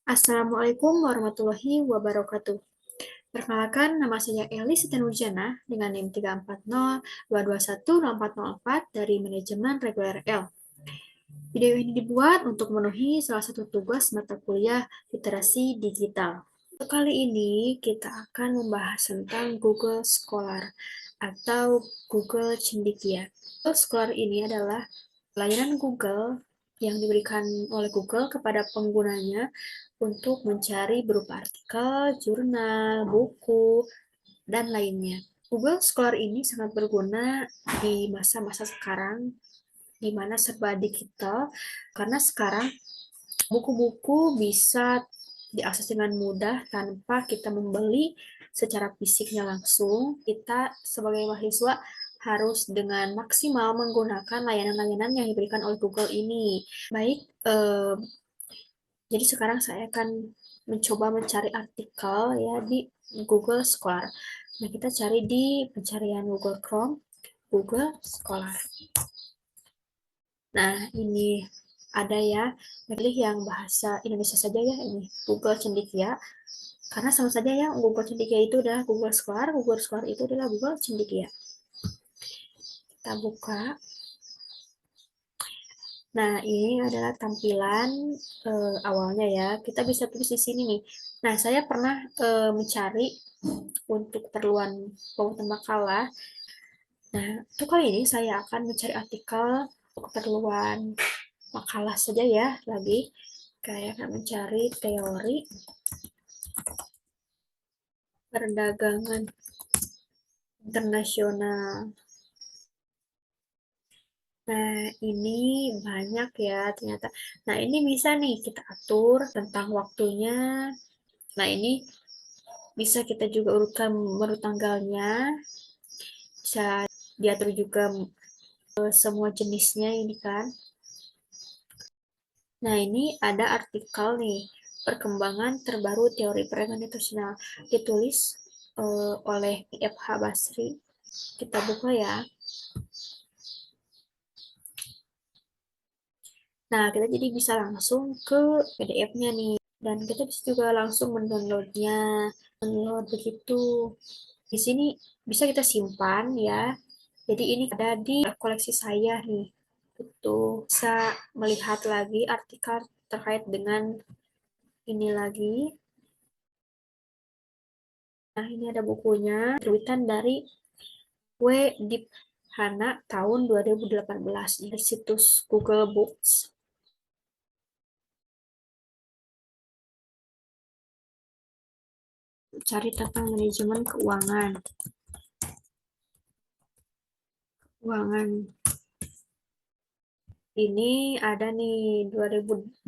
Assalamualaikum warahmatullahi wabarakatuh. Perkenalkan, nama saya Eli Sitianurjana dengan NIM 34022104404 dari Manajemen Reguler L. Video ini dibuat untuk memenuhi salah satu tugas mata kuliah literasi digital. Untuk kali ini, kita akan membahas tentang Google Scholar atau Google Cendekia. Google Scholar ini adalah layanan Google yang diberikan oleh Google kepada penggunanya untuk mencari berupa artikel, jurnal, buku, dan lainnya. Google Scholar ini sangat berguna di masa-masa sekarang, di mana serba digital, karena sekarang buku-buku bisa diakses dengan mudah tanpa kita membeli secara fisiknya langsung. Kita sebagai mahasiswa harus dengan maksimal menggunakan layanan-layanan yang diberikan oleh Google ini. Baik, jadi sekarang saya akan mencoba mencari artikel ya di Google Scholar. Nah, kita cari di pencarian Google Chrome, Google Scholar. Nah, ini ada ya, pilih yang bahasa Indonesia saja ya, ini Google Cendekia. Karena sama saja ya, Google Cendekia itu adalah Google Scholar itu adalah Google Cendekia. Kita buka. Nah, ini adalah tampilan awalnya ya. Kita bisa tulis di sini nih. Nah, saya pernah mencari untuk keperluan pembuatan makalah. Nah, untuk kali ini saya akan mencari artikel untuk keperluan makalah saja ya. Lagi, kayak akan mencari teori perdagangan internasional. Nah, ini banyak ya ternyata. Nah, ini bisa nih kita atur tentang waktunya. Nah, ini bisa kita juga urutkan menurut tanggalnya. Bisa diatur juga semua jenisnya ini kan. Nah, ini ada artikel nih, perkembangan terbaru teori perdagangan internasional, ditulis oleh IFH Basri. Kita buka ya. Nah, kita jadi bisa langsung ke PDF-nya nih. Dan kita bisa juga langsung mendownloadnya. Download begitu. Di sini bisa kita simpan ya. Jadi ini ada di koleksi saya nih. Itu bisa melihat lagi artikel terkait dengan ini lagi. Nah, ini ada bukunya, terbitan dari W. Diphana tahun 2018 di situs Google Books. Cari tentang manajemen keuangan. Keuangan. Ini ada nih 2015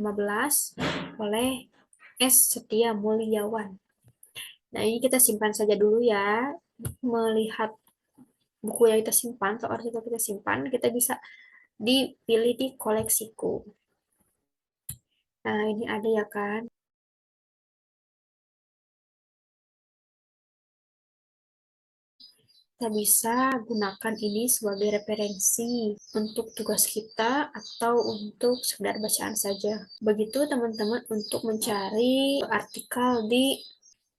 oleh S. Setia Mulyawan. Nah, ini kita simpan saja dulu ya. Melihat buku yang kita simpan atau artikel kita simpan, kita bisa dipilih di koleksiku. Nah, ini ada ya kan. Kita bisa gunakan ini sebagai referensi untuk tugas kita atau untuk sekedar bacaan saja. Begitu teman-teman untuk mencari artikel di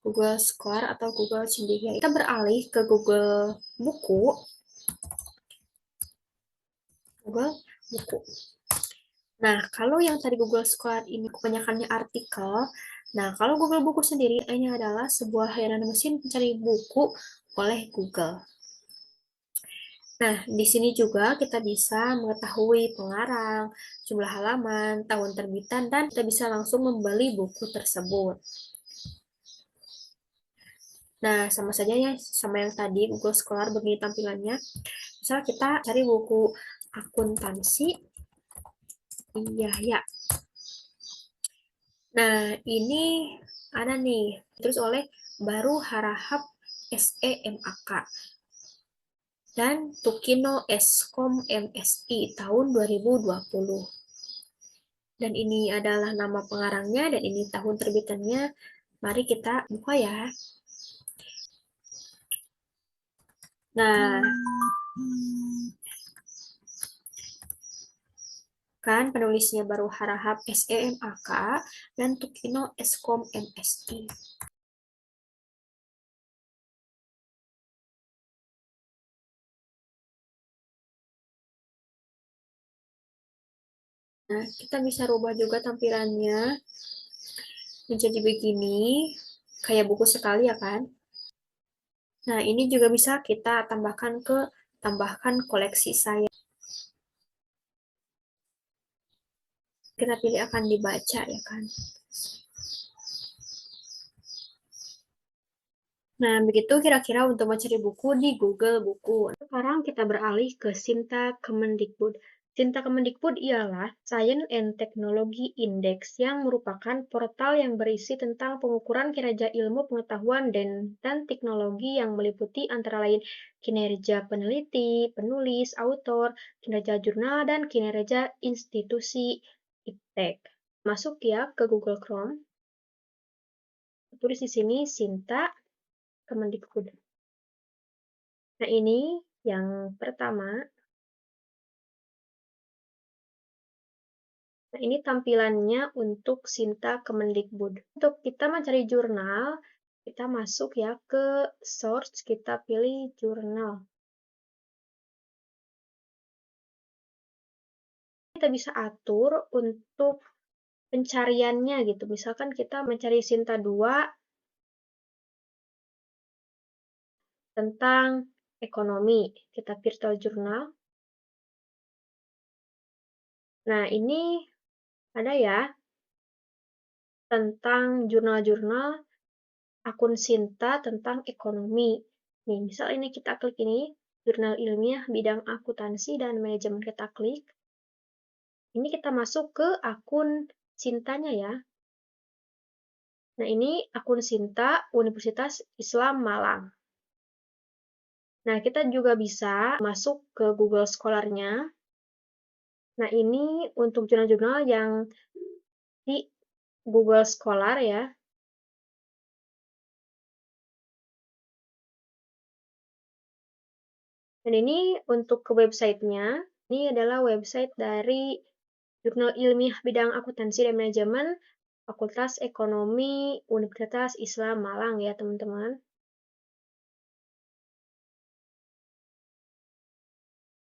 Google Scholar atau Google Cendekia. Kita beralih ke Google Buku. Google Buku. Nah, kalau yang tadi Google Scholar ini kebanyakannya artikel, nah kalau Google Buku sendiri ini adalah sebuah layanan mesin pencari buku oleh Google. Nah, di sini juga kita bisa mengetahui pengarang, jumlah halaman, tahun terbitan, dan kita bisa langsung membeli buku tersebut. Nah, sama saja ya, sama yang tadi, Google Scholar begini tampilannya. Misal kita cari buku akuntansi, iya ya. Nah, ini ada nih, terus oleh Baru Harahap SEMAK dan Tukino Eskom MSI tahun 2020. Dan ini adalah nama pengarangnya dan ini tahun terbitannya. Mari kita buka ya. Nah, Kan penulisnya baru Harahap SEMAK dan Tukino Eskom MSI. Nah, kita bisa rubah juga tampilannya menjadi begini, kayak buku sekali ya kan? Nah, ini juga bisa kita tambahkan koleksi saya. Kita pilih akan dibaca ya kan? Nah, begitu kira-kira untuk mencari buku di Google Buku. Sekarang kita beralih ke Sinta Kemendikbud. Sinta Kemendikbud ialah Science and Technology Index yang merupakan portal yang berisi tentang pengukuran kinerja ilmu pengetahuan dan teknologi yang meliputi antara lain kinerja peneliti, penulis, autor, kinerja jurnal, dan kinerja institusi iptek. Masuk ya ke Google Chrome. Tulis di sini Sinta Kemendikbud. Nah, ini yang pertama. Nah, ini tampilannya untuk Sinta Kemendikbud. Untuk kita mencari jurnal, kita masuk ya ke source, kita pilih jurnal. Kita bisa atur untuk pencariannya gitu. Misalkan kita mencari Sinta 2 tentang ekonomi. Kita virtual jurnal. Nah, ini ada ya tentang jurnal-jurnal akun Sinta tentang ekonomi. Nih, misal ini kita klik ini, jurnal ilmiah bidang akuntansi dan manajemen, kita klik. Ini kita masuk ke akun Sintanya ya. Nah, ini akun Sinta Universitas Islam Malang. Nah, kita juga bisa masuk ke Google Scholar-nya. Nah, ini untuk jurnal-jurnal yang di Google Scholar ya. Dan ini untuk ke websitenya. Ini adalah website dari Jurnal Ilmiah Bidang Akuntansi dan Manajemen Fakultas Ekonomi Universitas Islam Malang ya teman-teman.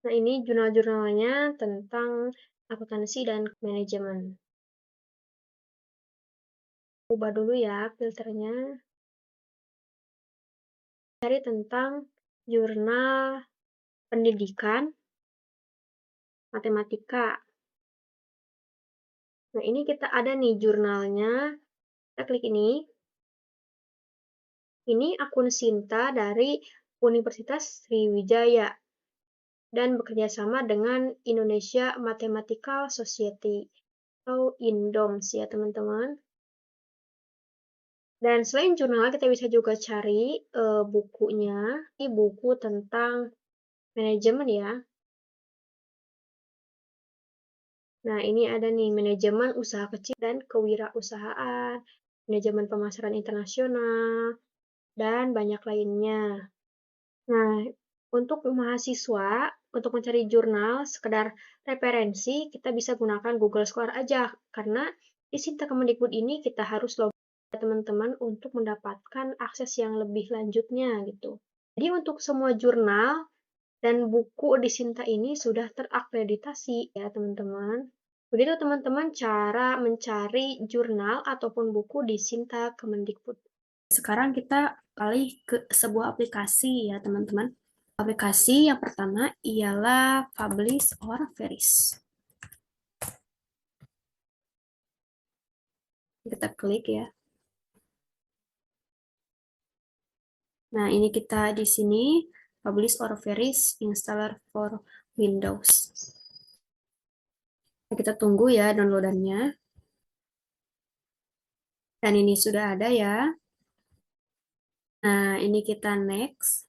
Nah, ini jurnal-jurnalnya tentang akuntansi dan manajemen. Ubah dulu ya filternya. Cari tentang jurnal pendidikan matematika. Nah, ini kita ada nih jurnalnya. Kita klik ini. Ini akun Sinta dari Universitas Sriwijaya dan bekerja sama dengan Indonesia Mathematical Society atau INDOMS ya teman-teman. Dan selain jurnal, kita bisa juga cari bukunya. Ini buku tentang manajemen ya. Nah, ini ada nih manajemen usaha kecil dan kewirausahaan, manajemen pemasaran internasional, dan banyak lainnya. Nah, untuk mahasiswa, untuk mencari jurnal, sekedar referensi, kita bisa gunakan Google Scholar aja. Karena di Sinta Kemendikbud ini kita harus login teman-teman untuk mendapatkan akses yang lebih lanjutnya gitu. Jadi untuk semua jurnal dan buku di Sinta ini sudah terakreditasi ya teman-teman. Begitu teman-teman cara mencari jurnal ataupun buku di Sinta Kemendikbud. Sekarang kita alih ke sebuah aplikasi ya teman-teman. Aplikasi yang pertama ialah Publish or Veris. Kita klik ya. Nah, ini kita di sini Publish or Veris Installer for Windows. Nah, kita tunggu ya downloadannya. Dan ini sudah ada ya. Nah, ini kita next.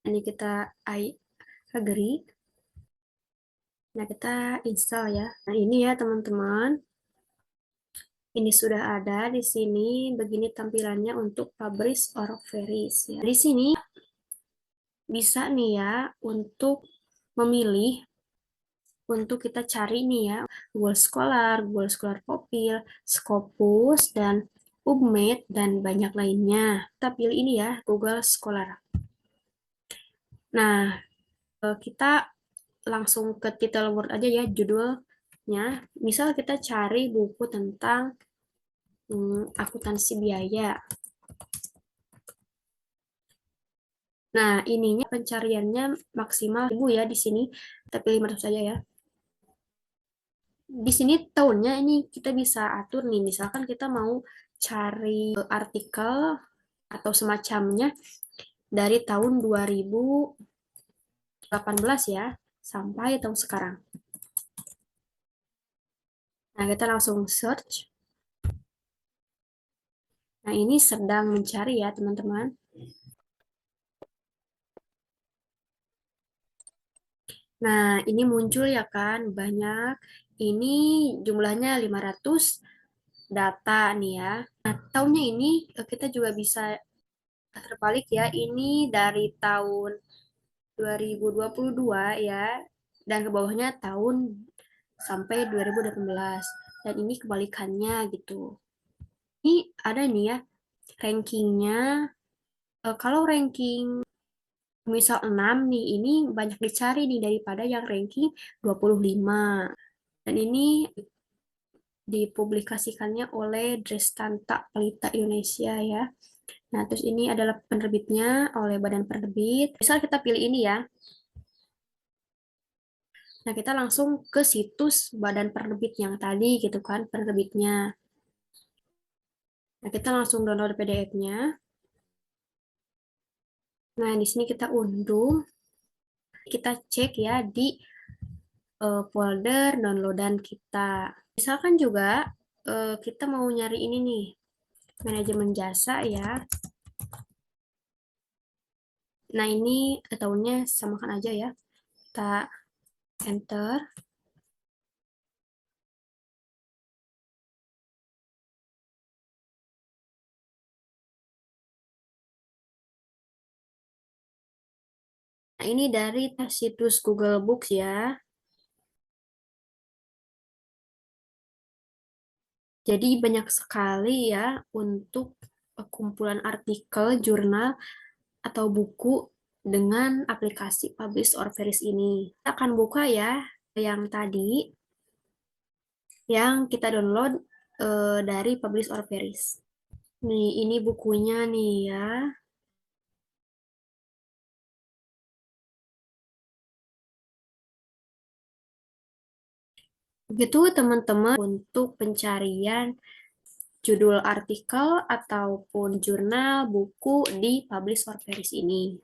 Ini kita I agree. Nah, kita install ya. Nah, ini ya teman-teman. Ini sudah ada di sini. Begini tampilannya untuk Publish or Veris ya. Di sini bisa nih ya untuk memilih untuk kita cari nih ya, Google Scholar Popil, Scopus, dan PubMed, dan banyak lainnya. Kita pilih ini ya, Google Scholar. Nah, kita langsung ke title word aja ya, judulnya. Misal kita cari buku tentang akuntansi biaya. Nah, ininya pencariannya maksimal 1000 ya di sini. Kita pilih 500 saja ya. Di sini tahunnya ini kita bisa atur nih, misalkan kita mau cari artikel atau semacamnya dari tahun 2018 ya, sampai tahun sekarang. Nah, kita langsung search. Nah, ini sedang mencari ya, teman-teman. Nah, ini muncul ya kan, banyak. Ini jumlahnya 500 data nih ya. Nah, tahunnya ini kita juga bisa terbalik ya. Ini dari tahun 2022 ya, dan ke bawahnya tahun sampai 2018. Dan ini kebalikannya gitu. Ini ada nih ya, rankingnya. Kalau ranking misal 6 nih, ini banyak dicari nih daripada yang ranking 25. Dan ini dipublikasikannya oleh Dresstanta Pelita Indonesia ya. Nah, terus ini adalah penerbitnya oleh Badan Penerbit. Misal kita pilih ini ya. Nah, kita langsung ke situs Badan Penerbit yang tadi gitu kan, penerbitnya. Nah, kita langsung download PDF-nya. Nah, di sini kita unduh. Kita cek ya di folder downloadan kita. Misalkan juga kita mau nyari ini nih, manajemen jasa ya. Nah, ini tahunnya samakan aja ya. Kita enter. Nah, ini dari situs Google Books ya. Jadi banyak sekali ya untuk kumpulan artikel, jurnal, atau buku dengan aplikasi Publish or Vanish ini. Kita akan buka ya yang tadi, yang kita download dari Publish or Vanish. Nih, ini bukunya nih ya. Begitu teman-teman untuk pencarian judul artikel ataupun jurnal, buku di Publish or Vanish ini.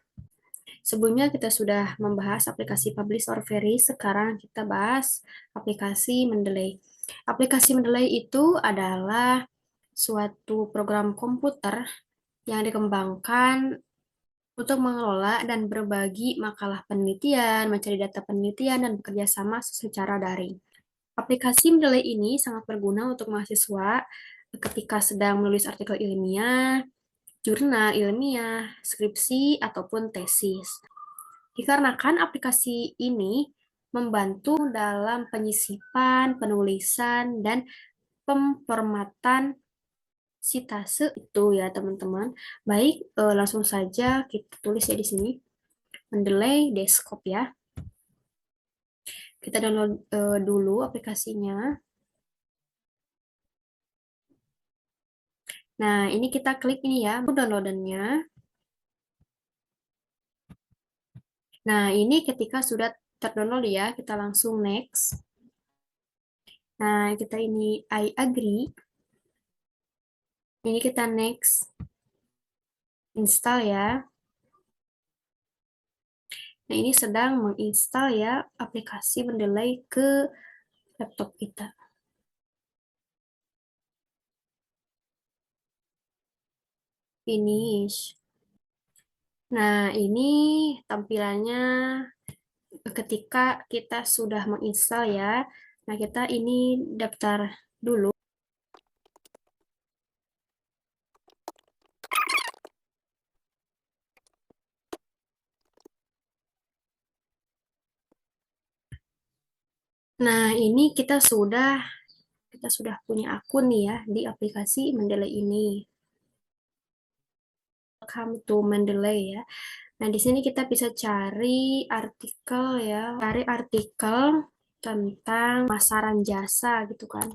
Sebelumnya kita sudah membahas aplikasi Publish or Vanish, sekarang kita bahas aplikasi Mendeley. Aplikasi Mendeley itu adalah suatu program komputer yang dikembangkan untuk mengelola dan berbagi makalah penelitian, mencari data penelitian, dan bekerja sama secara daring. Aplikasi Mendeley ini sangat berguna untuk mahasiswa ketika sedang menulis artikel ilmiah, jurnal ilmiah, skripsi, ataupun tesis. Dikarenakan aplikasi ini membantu dalam penyisipan, penulisan, dan pemformatan sitase itu ya teman-teman. Baik, langsung saja kita tulis ya di sini. Mendeley Desktop ya. Kita download dulu aplikasinya. Nah, ini kita klik ini ya, downloadannya. Nah, ini ketika sudah terdownload ya, kita langsung next. Nah, kita ini I agree. Ini kita next. Install ya. Nah, ini sedang menginstal ya aplikasi Mendeley ke laptop kita. Finish. Nah, ini tampilannya ketika kita sudah menginstal ya. Nah, kita ini daftar dulu. Nah, ini kita sudah punya akun nih ya di aplikasi Mendeley ini. Welcome to Mendeley ya. Nah, di sini kita bisa cari artikel tentang pemasaran jasa gitu kan.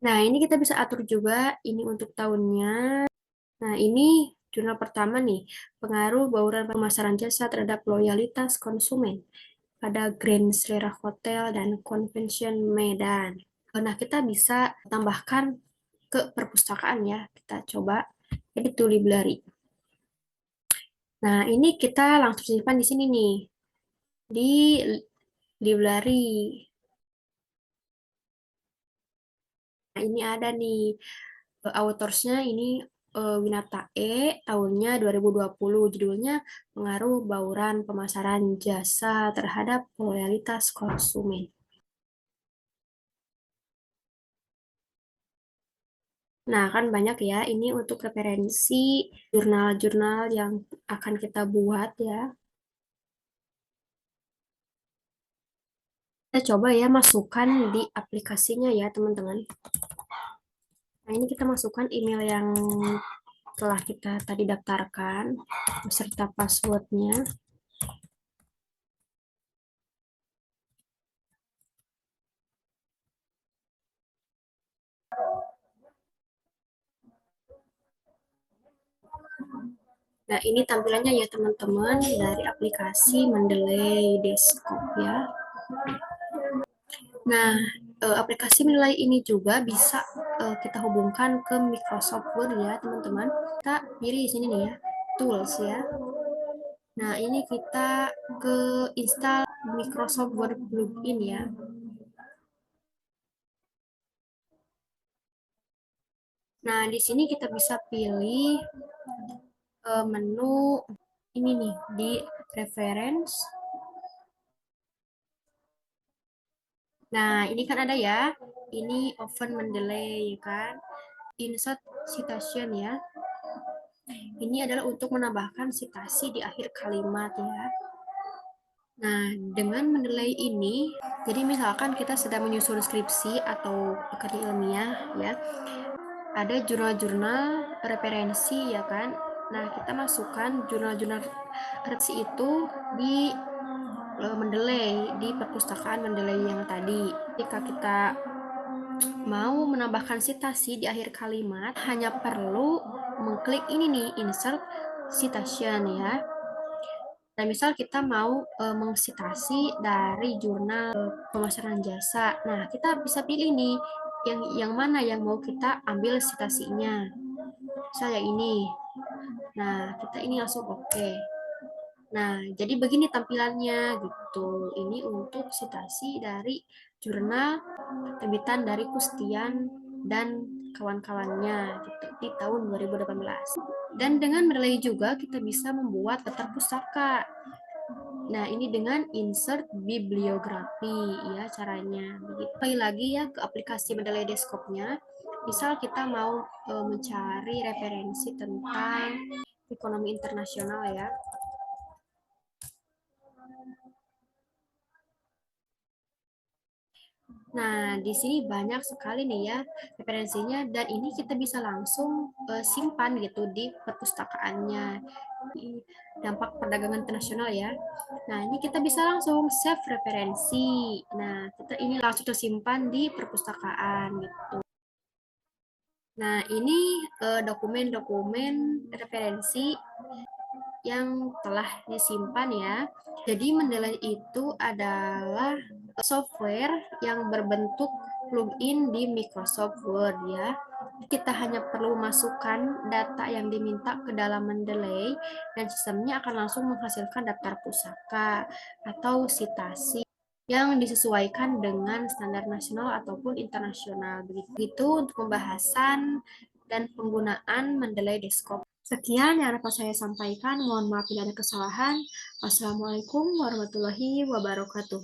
Nah, ini kita bisa atur juga ini untuk tahunnya. Nah, ini jurnal pertama nih, pengaruh bauran pemasaran jasa terhadap loyalitas konsumen pada Grand Selera Hotel dan Convention Medan. Nah, kita bisa tambahkan ke perpustakaan ya. Kita coba edit to library. Nah, ini kita langsung simpan di sini nih, di library. Nah, ini ada nih autorsnya ini Winata E, tahunnya 2020, judulnya Pengaruh Bauran Pemasaran Jasa Terhadap Loyalitas Konsumen. Nah, kan banyak ya, ini untuk referensi jurnal-jurnal yang akan kita buat ya. Kita coba ya masukkan di aplikasinya ya, teman-teman. Nah, ini kita masukkan email yang telah kita tadi daftarkan beserta passwordnya. Nah, ini tampilannya ya teman-teman dari aplikasi Mendeley Desktop ya. Nah, aplikasi Mendeley ini juga bisa kita hubungkan ke Microsoft Word ya teman-teman. Kita pilih di sini nih ya, Tools ya. Nah, ini kita ke install Microsoft Word plugin ya. Nah, di sini kita bisa pilih menu ini nih di reference. Nah, ini kan ada ya. Ini open Mendeley kan. Insert citation ya. Ini adalah untuk menambahkan citasi di akhir kalimat ya. Nah, dengan Mendeley ini, jadi misalkan kita sedang menyusun skripsi atau pekerjaan ilmiah ya, ada jurnal-jurnal referensi ya kan. Nah, kita masukkan jurnal-jurnal referensi itu di Mendeley, di perpustakaan Mendeley yang tadi. Jika kita mau menambahkan citasi di akhir kalimat, hanya perlu mengklik ini nih, insert citation ya. Nah, misal kita mau mengsitasi dari jurnal pemasaran jasa. Nah, kita bisa pilih nih yang mana yang mau kita ambil citasinya. Misalnya ini. Nah, kita ini langsung oke. Nah, jadi begini tampilannya gitu. Ini untuk citasi dari jurnal terbitan dari Kustian dan kawan-kawannya gitu, di tahun 2018. Dan dengan Mendeley juga kita bisa membuat daftar pustaka. Nah, ini dengan insert bibliografi ya caranya. Begitu. Kembali lagi ya ke aplikasi Mendeley Desktop-nya. Misal kita mau mencari referensi tentang ekonomi internasional ya. Nah, di sini banyak sekali nih ya referensinya dan ini kita bisa langsung simpan gitu di perpustakaannya. Dampak perdagangan internasional ya. Nah, ini kita bisa langsung save referensi. Nah, kita ini langsung tersimpan di perpustakaan gitu. Nah, ini dokumen-dokumen referensi yang telah disimpan ya. Jadi Mendeley itu adalah software yang berbentuk plugin di Microsoft Word ya. Kita hanya perlu masukkan data yang diminta ke dalam Mendeley dan sistemnya akan langsung menghasilkan daftar pusaka atau citasi yang disesuaikan dengan standar nasional ataupun internasional. Begitu untuk pembahasan dan penggunaan Mendeley Desktop. Sekian yang dapat saya sampaikan. Mohon maaf bila ada kesalahan. Wassalamualaikum warahmatullahi wabarakatuh.